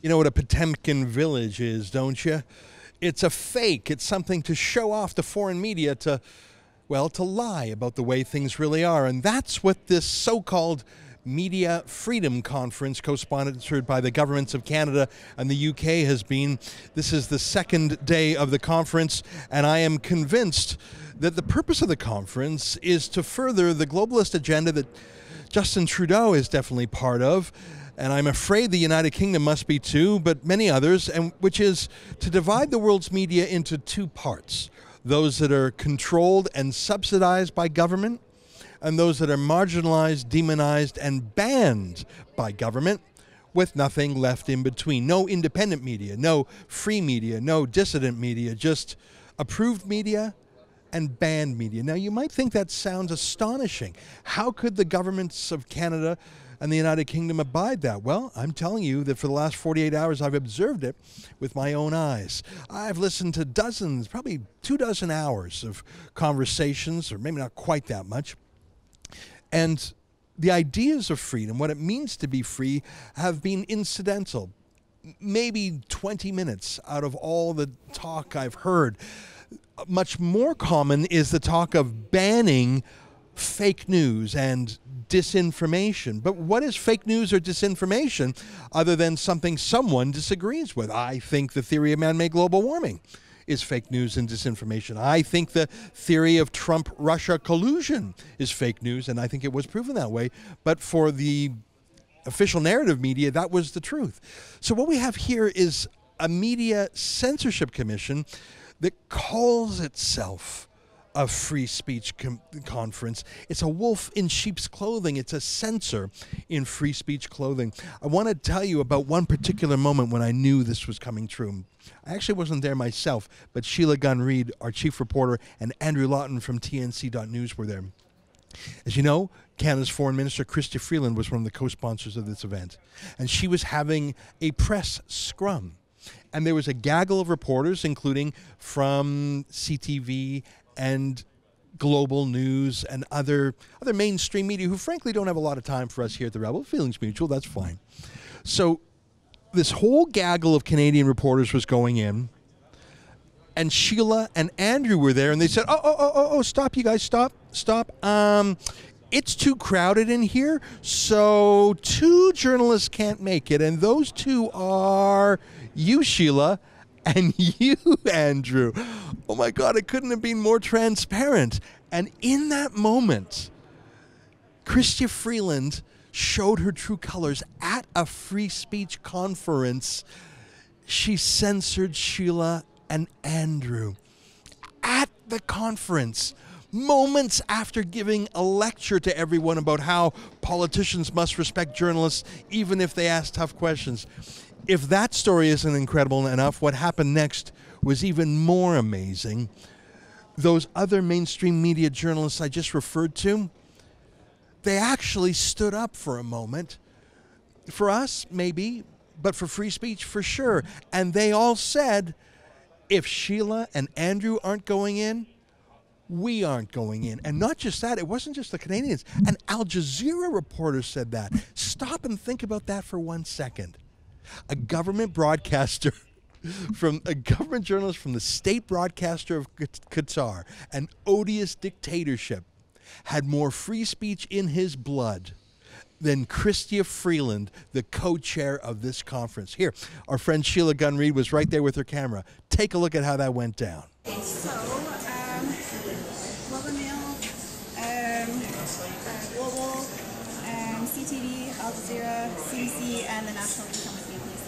You know what a Potemkin village is, don't you? It's a fake. It's something to show off to foreign media to, well, to lie about the way things really are. And that's what this so-called Media Freedom Conference, co-sponsored by the governments of Canada and the UK, has been. This is the second day of the conference, and I am convinced that the purpose of the conference is to further the globalist agenda that Justin Trudeau is definitely part of, and I'm afraid the United Kingdom must be too, but many others, and which is to divide the world's media into two parts: those that are controlled and subsidized by government, and those that are marginalized, demonized, and banned by government, with nothing left in between. No independent media, no free media, no dissident media, just approved media and banned media. Now, you might think that sounds astonishing. How could the governments of Canada and the United Kingdom abide that? Well, I'm telling you that for the last 48 hours, I've observed it with my own eyes. I've listened to dozens, probably 24 hours of conversations, or maybe not quite that much. And the ideas of freedom, what it means to be free, have been incidental. Maybe 20 minutes out of all the talk I've heard. Much more common is the talk of banning fake news and disinformation. But what is fake news or disinformation other than something someone disagrees with? I think the theory of man-made global warming is fake news and disinformation. I think the theory of Trump-Russia collusion is fake news, and I think it was proven that way. But for the official narrative media, that was the truth. So what we have here is a media censorship commission that calls itself a free speech conference. It's a wolf in sheep's clothing. It's a censor in free speech clothing. I want to tell you about one particular moment when I knew this was coming true. I actually wasn't there myself, but Sheila Gunn-Reid, our chief reporter, and Andrew Lawton from TNC.news were there. As you know, Canada's Foreign Minister Chrystia Freeland was one of the co-sponsors of this event, and she was having a press scrum. And there was a gaggle of reporters, including from CTV and Global News and other mainstream media who frankly don't have a lot of time for us here at the Rebel. Feelings mutual, that's fine. So this whole gaggle of Canadian reporters was going in, and Sheila and Andrew were there, and they said, oh, stop, you guys, stop. It's too crowded in here, so 2 journalists can't make it, and those 2 are you, Sheila, and you, Andrew. Oh my God, it couldn't have been more transparent. And in that moment, Chrystia Freeland showed her true colors at a free speech conference. She censored Sheila and Andrew at the conference, moments after giving a lecture to everyone about how politicians must respect journalists even if they ask tough questions. If that story isn't incredible enough, what happened next was even more amazing. Those other mainstream media journalists I just referred to, they actually stood up for a moment. For us, maybe, but for free speech, for sure. And they all said, if Sheila and Andrew aren't going in, we aren't going in. And not just that, it wasn't just the Canadians. An Al Jazeera reporter said that. Stop and think about that for 1 second. A government broadcaster, a government journalist from the state broadcaster of Qatar, an odious dictatorship, had more free speech in his blood than Chrystia Freeland, the co-chair of this conference. Here, our friend Sheila Gunn-Reid was right there with her camera. Take a look at how that went down. So, Global Mail, Global, CTV, Al Jazeera, CBC, and the National Freedom with me, please.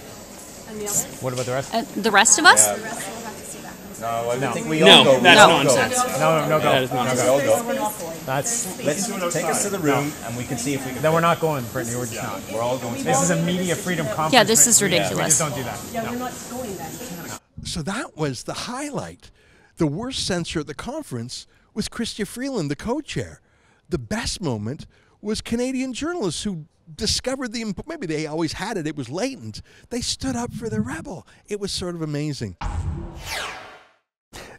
And the others? What about the rest? The rest of us? The rest will have to see that. No, I think we No, all go. that's No. nonsense. No, That is nonsense. All go. Let's Take us to the room, and we can see if we can. No, we're not going, Brittany. We're just not. We're all going. This is a media freedom conference. Yeah, this is We ridiculous. just don't do that. Yeah, we're not going then. So that was the highlight. The worst censor at the conference was Chrystia Freeland, the co-chair. The best moment was Canadian journalists who discovered maybe they always had it, it was latent. They stood up for the rebel. It was sort of amazing.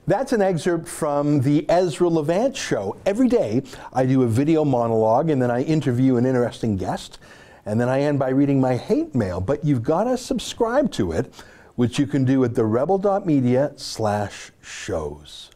That's an excerpt from the Ezra Levant show. Every day I do a video monologue and then I interview an interesting guest. And then I end by reading my hate mail, but you've got to subscribe to it, which you can do at therebel.media/shows.